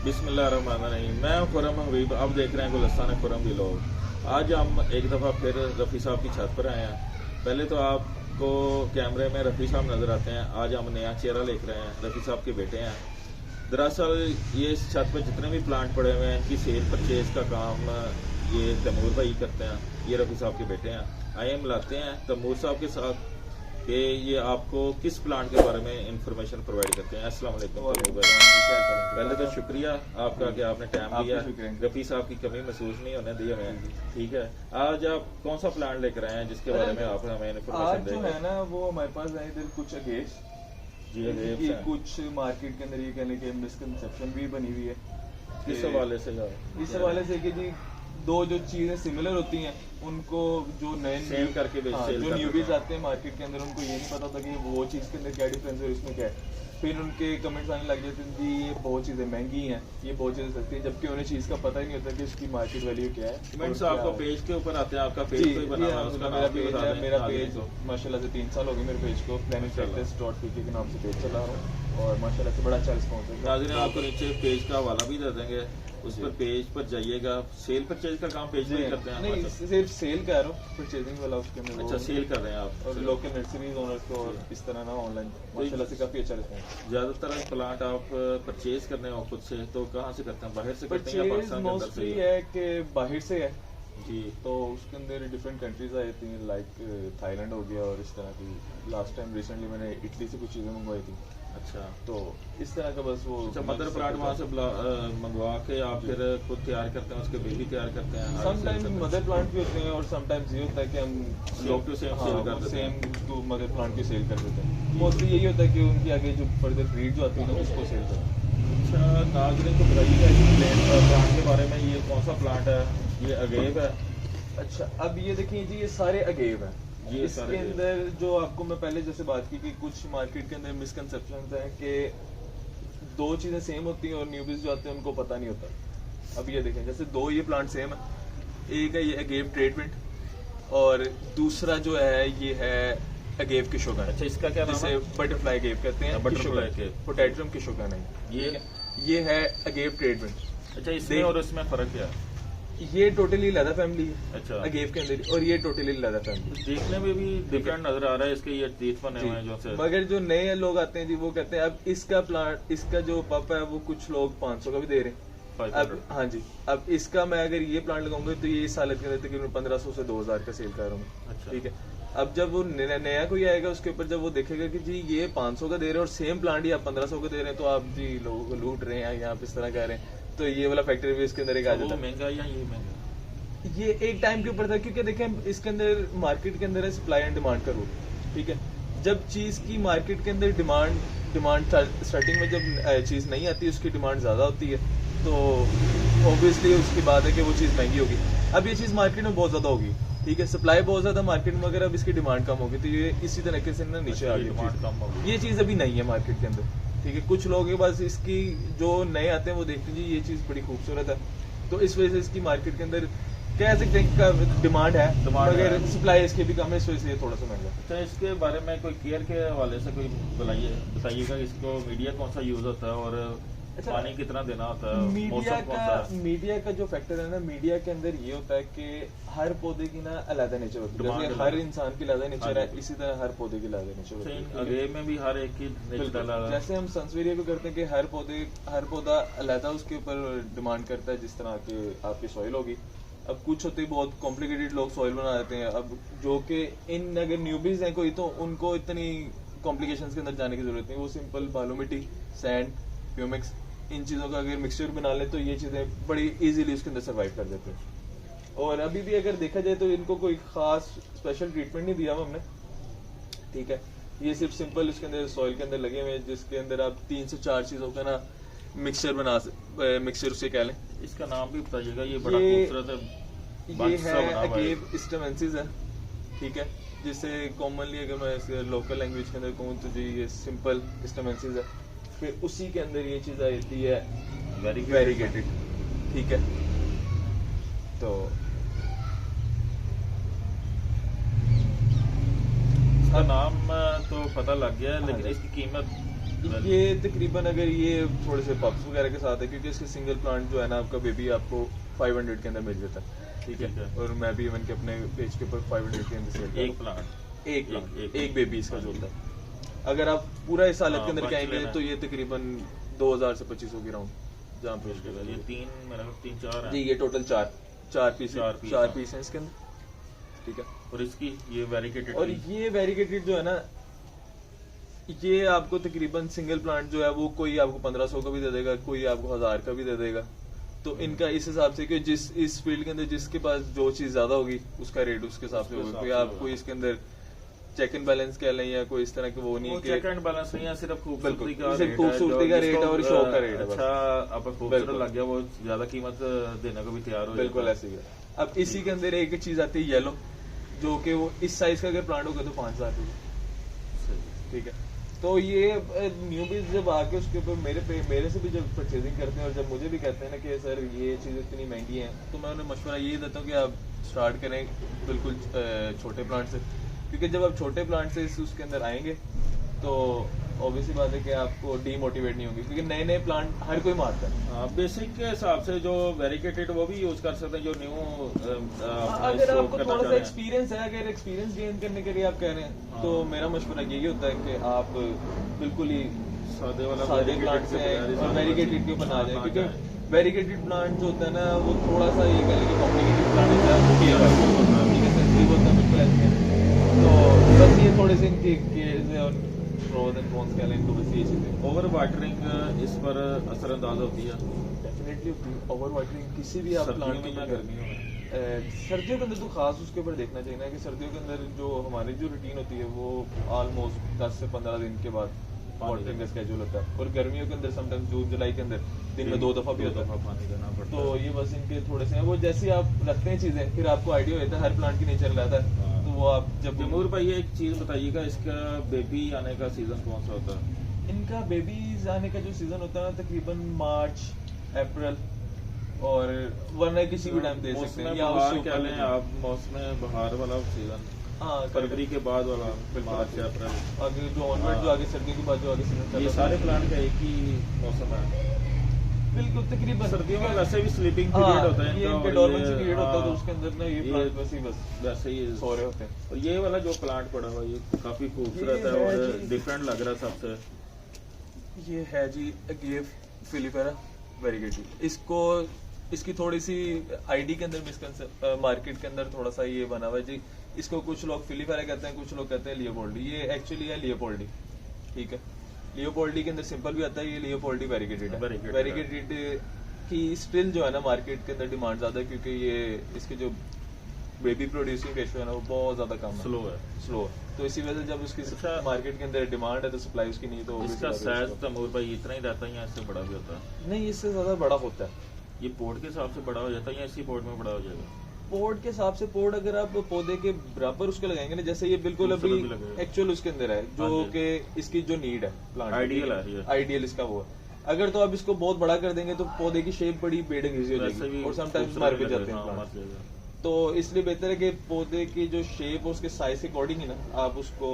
बिस्मिल्लाहिर्रहमानिर्रहीम। मैं खुरम हबीब, आप देख रहे हैं गुलस्तान खुरम व्लॉग। आज हम एक दफ़ा फिर रफ़ी साहब की छत पर आए हैं। पहले तो आपको कैमरे में रफ़ी साहब नज़र आते हैं। आज हम नया चेहरा लेकर आए हैं, रफ़ी साहब के बेटे हैं। दरअसल ये इस छत पर जितने भी प्लांट पड़े हुए हैं, इनकी सेल परचेज़ का काम ये तैमूर भाई करते हैं। ये रफ़ी साहब के बेटे हैं। आइए मिलाते हैं तैमूर साहब के साथ कि ये आपको किस प्लांट के बारे में इंफॉर्मेशन प्रोवाइड करते हैं। अस्सलाम वालेकुम तैमूर भाई। पहले तो शुक्रिया आपका कि आपने टाइम दिया। रफ़ी साहब की कमी महसूस नहीं होने दी हमें। ठीक है, आज आप कौन सा प्लांट लेकर आए हैं जिसके बारे में आप हमें इंफॉर्मेशन देंगे? है ना, वो हमारे पास है इधर कुछ अगेंस्ट जी, अगेंस्ट ये हैं। कुछ मार्केट के अंदर ये कहने की मिसकंसेप्शन भी बनी हुई है। किस हवाले से? इस हवाले से कि जी दो जो चीजें सिमिलर होती हैं उनको जो नए सेल करके सेल जो कर न्यूबीज देते हैं। आते हैं मार्केट के अंदर, उनको ये नहीं पता था कि वो चीज के अंदर क्या डिफरेंस है और इसमें क्या है। फिर उनके कमेंट्स आने लग जाते हैं जी ये बहुत चीजें महंगी हैं, ये बहुत चीजें सस्ती हैं, जबकि उन्हें चीज का पता ही नहीं होता कि इसकी मार्केट वैल्यू क्या है। कमेंट्स आपको पेज के ऊपर आते हैं, आपका पेज जी, कोई बना हुआ है, उसका मेरा नाम भी पेज बता है। दें मेरा नाज़रीन पेज को। माशाल्लाह से 3 साल हो गए मेरे पेज को planetfitness.pk के नाम से पेज चला रहा हूँ और माशाल्लाह से बड़ा अच्छा रिस्पॉन्स है। नाज़रीन आपको नीचे पेज का हवाला भी दे देंगे, उस पर पेज पर जाइएगा। सेल परचेज का काम पेज पर ही करते हैं? नहीं, सिर्फ सेल कर रहा हूँ, परचेजिंग वाला उसके अंदर अच्छा, सेल कर रहे हैं आप और लोकल नर्सरीज ओनर्स को और इस तरह ना ऑनलाइन माशाल्लाह से काफी अच्छा रिस्पॉन्स। ज्यादातर प्लांट आप परचेज करने हो खुद से तो कहाँ से करते हैं? बाहर से करते हैं या परचेज पाकिस्तान के अंदर से? मोस्टली है कि बाहर से है जी, तो उसके अंदर डिफरेंट कंट्रीज आ जाती हैं, लाइक थाईलैंड हो गया और इस तरह की। लास्ट टाइम रिसेंटली मैंने इटली से कुछ चीज़ें मंगवाई थी, अच्छा। तो इस तरह का बस वो अच्छा, मदर प्लांट वहाँ से मंगवा के आप फिर खुद तैयार करते हैं, उसके बेबी तैयार करते हैं? समटाइम्स मदर प्लांट भी होते हैं और समटाइम्स ये होता है कि हम लोग टू सेम सेल कर देते हैं। सेम टू मदर प्लांट की सेल कर देते हैं। मोस्टली यही होता है कि उनकी आगे जो फर्दर ब्रीड जो आती है ना उसको सेल करें। अच्छा, नाज़रीन को बताइएगा इस प्लांट के बारे में, ये कौन सा प्लांट है? ये अगेव है? अच्छा, अब ये देखिए जी, ये सारे अगेव हैं। ये इसके सारे अंदर जो आपको मैं पहले जैसे बात की कि कुछ मार्केट के अंदर मिसकंसेप्शंस हैं कि दो चीजें सेम होती हैं और न्यूबीज जो आते हैं उनको पता नहीं होता। अब ये देखें, जैसे दो ये प्लांट सेम है, एक है ये अगेव ट्रीटमेंट और दूसरा जो है ये है अगेव किशोगन। अच्छा, इसका क्या नाम जिसे है? बटरफ्लाई अगेव कहते हैं। Butterfly agave. पोटैट्रम किशोगन है ये है अगेव ट्रीटमेंट। अच्छा, इसमें और इसमें फर्क क्या है? ये टोटली लेदर फैमिली है अच्छा, अगेव के अंदर और ये टोटली लेदर फैमिली। देखने में भी डिफरेंट नजर आ रहा है, इसके ये टीथ बने हुए हैं जो से। मगर जो नए लोग आते हैं जी वो कहते हैं अब इसका प्लांट, इसका जो पप है वो कुछ लोग 500 का भी दे रहे हैं। 500। अब हाँ जी, अब इसका मैं अगर ये प्लांट लगाऊंगा तो ये इस हालत के अंदर तकरीबन 1500 से 2000 का सेल कर रहा हूँ। अच्छा। ठीक है, अब जब वो नया कोई आएगा उसके ऊपर जब वो देखेगा कि जी ये 500 का दे रहे हैं और सेम प्लांट ही आप 1500 का दे रहे हैं, तो आप जी लोग लूट रहे हैं या आप इस तरह कह रहे हैं, तो ये वाला फैक्ट्री भी इसके अंदर एक आ वो जाता है। महंगा या ये महंगा? ये एक टाइम के ऊपर था क्योंकि देखें इसके अंदर मार्केट के अंदर है सप्लाई एंड डिमांड का रूल। ठीक है, जब चीज की मार्केट के अंदर डिमांड स्टार्टिंग में जब चीज नहीं आती उसकी डिमांड ज्यादा होती है तो ऑब्वियसली उसकी बात है कि वो चीज महंगी होगी। अब ये चीज मार्केट में बहुत ज्यादा होगी, ठीक है, सप्लाई बहुत ज्यादा मार्केट में, अगर अब इसकी डिमांड कम होगी तो ये इसी तरीके से ना नीचे आ गई। डिमांड कम होगी। ये चीज अभी नहीं है मार्केट के अंदर। ठीक है, कुछ लोग बस इसकी जो नए आते हैं वो देखते हैं जी ये चीज बड़ी खूबसूरत है, तो इस वजह से इसकी मार्केट के अंदर कह सकते हैं का डिमांड है, मगर सप्लाई इसकी भी कम है, इस वजह से ये थोड़ा सा महंगा है। अच्छा, इसके बारे में कोई केयर के हवाले से कोई बताइएगा इसको मीडिया कौन सा यूज होता है और अच्छा, पानी कितना देना होता है? मीडिया का जो फैक्टर है ना, मीडिया के अंदर ये होता है कि हर पौधे की ना अलग नेचर होती है। जैसे हर इंसान की अलग नेचर है, इसी तरह हर पौधे की अलग नेचर होती है। अगेव में भी हर एक की नेचर अलग है। जैसे हम सनसवेरिया को करते हैं कि हर पौधा अलग उसके ऊपर डिमांड करता है जिस तरह की आपकी सॉइल होगी। अब कुछ होते हैं बहुत कॉम्प्लिकेटेड लोग सॉइल बना देते हैं, अब जो कि इन अगर न्यूबीज हैं कोई तो उनको इतनी कॉम्प्लिकेशंस के अंदर जाने की जरूरत नहीं, वो सिंपल बालू मिट्टी, सैंड, प्यूमिक्स, इन चीज़ों का अगर मिक्सचर बना ले तो ये चीज़ें बड़ी इजीली उसके अंदर सर्वाइव कर देते हैं। और अभी भी अगर देखा जाए तो इनको कोई खास स्पेशल ट्रीटमेंट नहीं दिया हुआ हमने। ठीक है, ये सिर्फ सिंपल उसके अंदर सॉइल के अंदर लगे हुए हैं जिसके अंदर आप 3 से 4 चीज़ों का ना मिक्सचर उसे कह लें। इसका नाम भी बताइएगा, ये बड़ा खूबसूरत है। ये है अगेव स्टेमेंसिस है। ठीक है, जिसे कॉमनली अगर मैं इसे लोकल लैंग्वेज के अंदर कहूँ तो जी ये सिंपल स्टेमेंसिस है। फिर उसी के अंदर ये चीज आती है वेरीगेटेड। ठीक है, तो इसका नाम तो पता लग गया है, लेकिन इसकी कीमत ये तकरीबन अगर ये थोड़े से पब्स वगैरह के साथ है, क्योंकि इसके सिंगल प्लांट जो है ना आपका बेबी आपको 500 के अंदर मिल जाता है, ठीक है। और मैं भी इवन के अपने पेज के ऊपर 500 के अंदर सेल एक प्लांट एक बेबी इसका जो होता है। अगर आप पूरा इस हालत के अंदर कहेंगे तो ये तकरीबन 2000 से 2500 की राउंड जहाँ पे ये तीन मेरा 3-4 है जी, ये टोटल चार पीस हैं इसके अंदर, ठीक है। और इसकी ये वेरिकेटेड और ये वेरिकेटेड जो है ना, ये आपको तकरीबन सिंगल प्लांट जो है वो कोई आपको 1500 का भी दे देगा, कोई आपको 1000 का भी दे देगा। तो इनका इस हिसाब से कि जिस इस फील्ड के अंदर जिसके पास जो चीज ज्यादा होगी उसका रेट उसके हिसाब से होगा। कोई आपको इसके अंदर चेक एंड बैलेंस कह लें या कोई इस तरह के वो नहीं कि चेक एंड बैलेंस नहीं है, सिर्फ खूबसूरती का सिर्फ खूबसूरती का रेट है और शौक का रेट है। अच्छा आपको खूबसूरत लग गया, वो ज्यादा कीमत देने को भी तैयार हो। बिल्कुल ऐसे ही है। अब इसी के अंदर एक चीज आती है येलो, जो कि वो इस साइज का अगर प्लांट होगा तो 5000 रुपये, ठीक है। तो ये न्यूबीज जब आके उसके ऊपर मेरे से भी जब परचेजिंग करते हैं और जब मुझे भी कहते हैं ना कि सर ये चीज़ इतनी महंगी है, तो मैं उन्हें मशवरा ये देता हूँ कि आप स्टार्ट करें बिल्कुल छोटे प्लांट से, क्योंकि जब आप छोटे प्लांट से उसके अंदर आएंगे तो ऑब्वियसली बात है कि आपको डीमोटिवेट नहीं होगी, क्योंकि नए नए प्लांट हर कोई मारता है। बेसिक के हिसाब से जो वेरिकेटेड वो भी यूज कर सकते हैं, जो न्यू अगर आपको थोड़ा सा एक्सपीरियंस है, अगर एक्सपीरियंस गेन करने के लिए आप कह रहे हैं तो मेरा मशवरा यही होता है कि आप बिल्कुल ही सादे प्लांट से और वेरिकेटेड के ऊपर ना जाए, क्योंकि वेरिकेटेड प्लांट जो होता है ना वो थोड़ा सा ये कह लें कि कॉम्प्लिकेटेड प्लांट होता है, तो बस ये थोड़े से इनके प्रोज एंड कॉन्स कह लें इनको, बस ये चीजें। ओवर वाटरिंग इस पर असरअंदाज होती है, डेफिनेटली होती है ओवर वाटरिंग किसी भी आप प्लांट में, गर्मियों में। सर्दियों के अंदर तो खास उसके ऊपर देखना चाहिए ना कि सर्दियों के अंदर जो हमारी जो रूटीन होती है वो ऑलमोस्ट 10 से 15 दिन के बाद वाटरिंग का स्केड्यूल होता है, और गर्मियों के अंदर समटाइम्स जून जुलाई के अंदर दिन में 2 दफा भी होता है पानी देना पड़ता है। तो ये बस इनके थोड़े से हैं, वो जैसे आप रखते हैं चीजें फिर आपको आइडिया होता है हर प्लांट की नेचर रहता है, तो वो आप जब तैमूर भाई एक चीज बताइएगा, इसका बेबी आने का सीजन कौन सा होता है? इनका बेबीज आने का जो सीजन होता है ना तकरीबन मार्च अप्रैल, और वरना किसी भी टाइम दे सकते हैं, या उससे क्या लें आप मौसम बहार वाला सीजन, हाँ फरवरी के बाद वाला मार्च अप्रैल, आगे जो ऑनवर्ड जो आगे सर्दियों के बाद जो आगे सीजन, ये सारे प्लांट का एक ही मौसम है बिल्कुल तकरीबन। सर्दियों में वैसे भी स्लीपिंग पीरियड होता है ये इनका डोरमेंसी पीरियड होता है, तो उसके अंदर ना ये प्लांट वैसे ही सो रहे होते हैं। और ये वाला जो प्लांट पड़ा हुआ ये काफी खूबसूरत है और डिफरेंट लग रहा है सबसे। ये है जी अगेव फिलिफेरा वेरिगेटेड, इसकी थोड़ी सी आईडी के अंदर मिसकंसेप्ट, मार्केट के अंदर थोड़ा सा ये बना हुआ है जी, इसको कुछ लोग फिलिफेरा कहते हैं, कुछ लोग कहते हैं लियोपोल्डी, ये एक्चुअली है लियोपोल्डी, ठीक है। लियोपोल्डी के अंदर सिंपल भी आता है, ये लियोपोल्डी वेरिगेटेड है। वेरिगेटेड की स्टिल जो है ना मार्केट के अंदर डिमांड ज्यादा है, क्योंकि ये इसके जो बेबी प्रोड्यूसिंग रेशियो है ना वो बहुत ज्यादा कम है, स्लो है, तो इसी वजह से जब उसकी मार्केट के अंदर डिमांड है तो सप्लाई उसकी नहीं, तो इसका साइज तैमूर भाई इतना ही रहता है या इससे बड़ा भी होता है? नहीं, इससे ज्यादा बड़ा होता है। ये पोर्ट के हिसाब से बड़ा हो जाता है या इसी पोर्ट में बड़ा हो जाएगा? पोर्ट के हिसाब से, पोर्ट अगर आप पौधे के बराबर उसके लगाएंगे ना, जैसे ये बिल्कुल अभी एक्चुअल उसके अंदर है जो कि इसकी जो नीड है प्लांट आइडियल इसका वो है। अगर तो आप इसको बहुत बड़ा कर देंगे तो पौधे की शेप बड़ी बेडिंग इजी हो जाएगी और समटाइम्स मर भी जाते हैं प्लांट, तो इसलिए बेहतर है कि पौधे की जो शेप है उसके साइज के अकॉर्डिंग ही ना आप उसको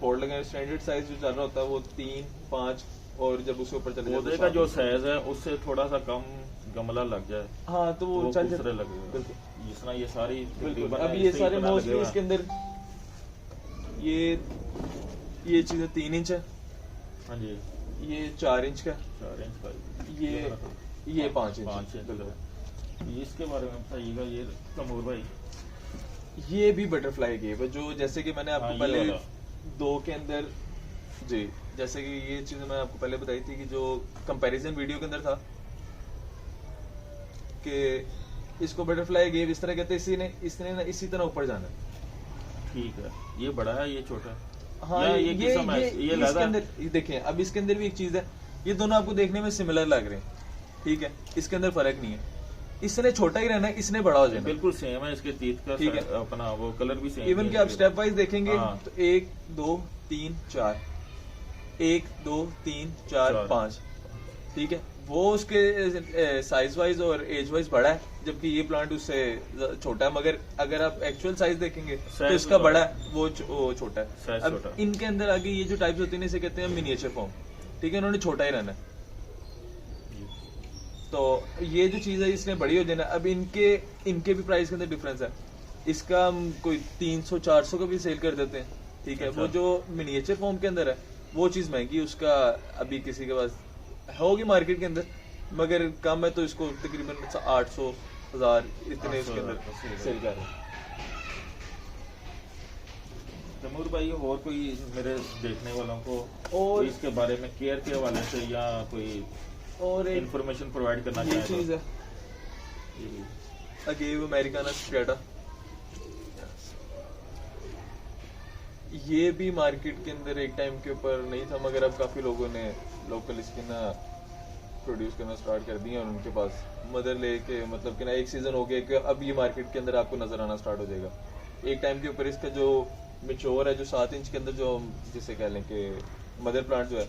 पोर्ट लगाएं। स्टैंडर्ड साइज जो चल रहा होता है वो 3-5, और जब उसके ऊपर चले पौधे का जो साइज है उससे थोड़ा सा कम गमला लग जाए हाँ तो वो चल लगेगा बिल्कुल। जिस तरह ये सारी अब ये सारे मोस्टली इसके अंदर ये चीजें 3 इंच है, हाँ जी, ये 4 इंच का, 4 इंच का, ये 5 इंच। इसके बारे में बताइएगा ये तैमूर भाई। ये भी बटरफ्लाई गेव है, जो जैसे कि मैंने आपको पहले 2 के अंदर जी, जैसे कि ये चीज मैं आपको पहले बताई थी कि जो कंपैरिजन वीडियो के अंदर था कि इसको बटरफ्लाई गेव इस तरह कहते हैं, इसने ना इसी तरह ऊपर जाना है, ठीक है। ये बड़ा है, ये छोटा है, हाँ ये इसके अंदर देखें। अब इसके अंदर भी एक चीज है, ये दोनों आपको देखने में सिमिलर लग रहे हैं, ठीक है, इसके अंदर फर्क नहीं है। इसने छोटा ही रहना है, इसने बड़ा हो जाना, बिल्कुल सेम है इसके टीथ का, ठीक है, अपना वो कलर भी सेम। इवन कि आप स्टेप वाइज देखेंगे तो 1 2 3 4 1 2 3 4 5, ठीक है, वो उसके साइज वाइज और एज वाइज बड़ा है, जबकि ये प्लांट उससे छोटा है। मगर अगर आप एक्चुअल साइज देखेंगे तो इसका बड़ा है, वो छोटा है। अब इनके अंदर आगे ये जो टाइप्स होती है इसे कहते हैं मिनिएचर फॉर्म। ठीक है, उन्होंने छोटा ही रहना है। तो ये जो चीज़ है इसने बड़ी हो जाना। अब इनके भी प्राइस के अंदर डिफरेंस है। इसका हम कोई 300-400 का भी सेल कर देते हैं, ठीक है। अच्छा। वो जो मिनिएचर फॉर्म के अंदर है वो चीज़ महंगी, उसका अभी किसी के पास होगी मार्केट के अंदर, मगर कम है तो इसको तकरीबन 800-1000 इतने उसके अंदर सेल कर रहे हैं। तैमूर भाई, और कोई मेरे देखने वालों को और इसके बारे में केयर के हवाले से या कोई और एक इंफॉर्मेशन प्रोवाइड करना ये चाहे चीज़ है तो? अगेव अमेरिकाना स्ट्रेटा, ये भी मार्केट के अंदर एक टाइम के ऊपर नहीं था, मगर अब काफी लोगों ने लोकल स्किन प्रोड्यूस करना स्टार्ट कर दिया और उनके पास मदर लेके मतलब कि ना एक सीजन हो गया कि अब ये मार्केट के अंदर आपको नजर आना स्टार्ट हो जाएगा। एक टाइम के ऊपर इसका जो मिच्योर है, जो 7 इंच के अंदर जो जिसे कह लें कि मदर प्लांट जो है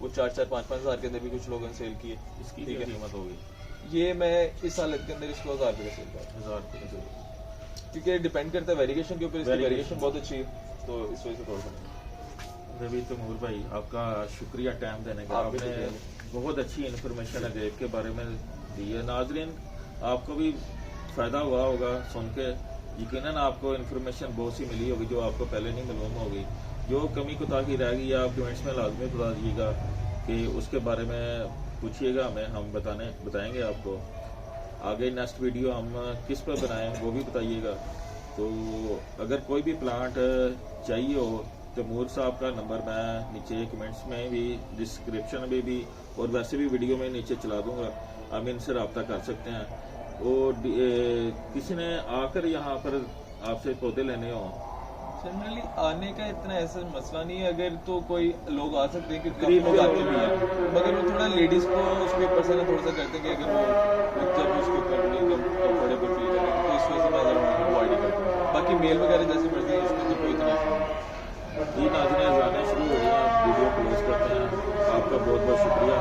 वो 4-5 हज़ार के अंदर भी कुछ लोगों ने सेल किए। इसकी ठीक क्या है, कीमत होगी? ये मैं इस हालत के अंदर इसको 1000 रुपये का सेल कर रहा 1000 रुपये का? हूँ, क्योंकि डिपेंड करता है वेरिएशन के ऊपर। इसकी Variegation। वेरिएशन बहुत अच्छी है तो इस वजह से थोड़ा सा। रवि तैमूर भाई, आपका शुक्रिया टाइम देने का। आप भी आपने शुक्रिया। बहुत अच्छी इन्फॉर्मेशन अगेव के बारे में दी है। नाजरीन, आपको भी फायदा हुआ होगा सुन के। यकीनन आपको इन्फॉर्मेशन बहुत सी मिली होगी जो आपको पहले नहीं मालूम होगी। जो कमी कोताही रह गई आप कमेंट्स में लाजमी बता दीजिएगा कि उसके बारे में पूछिएगा हमें, हम बताएंगे आपको। आगे नेक्स्ट वीडियो हम किस पर बनाएं वो भी बताइएगा। तो अगर कोई भी प्लांट चाहिए हो, तैमूर साहब का नंबर मैं नीचे कमेंट्स में भी, डिस्क्रिप्शन में भी और वैसे भी वीडियो में नीचे चला दूंगा, हम इनसे रब्ता कर सकते हैं। और किसी ने आकर यहाँ पर आपसे पौधे लेने हो, जनरली आने का इतना ऐसा मसला नहीं है। अगर तो कोई लोग आ सकते हैं क्योंकि काफी लोग आते भी हैं, मगर वो थोड़ा लेडीज को उसके ऊपर से ना थोड़ा सा करते हैं कि अगर वो जब उसके ऊपर नहीं कंफर्टेबल फील करें तो इस वजह से मैं जरूर अवॉइड ही करता हूँ। बाकी मेल वगैरह जैसे मर्जी है उसको तो कोई इतना इशू नहीं। जी नाज़रीन, आने शुरू हो गए हैं, वीडियो क्लोज करते हैं। आपका बहुत बहुत शुक्रिया।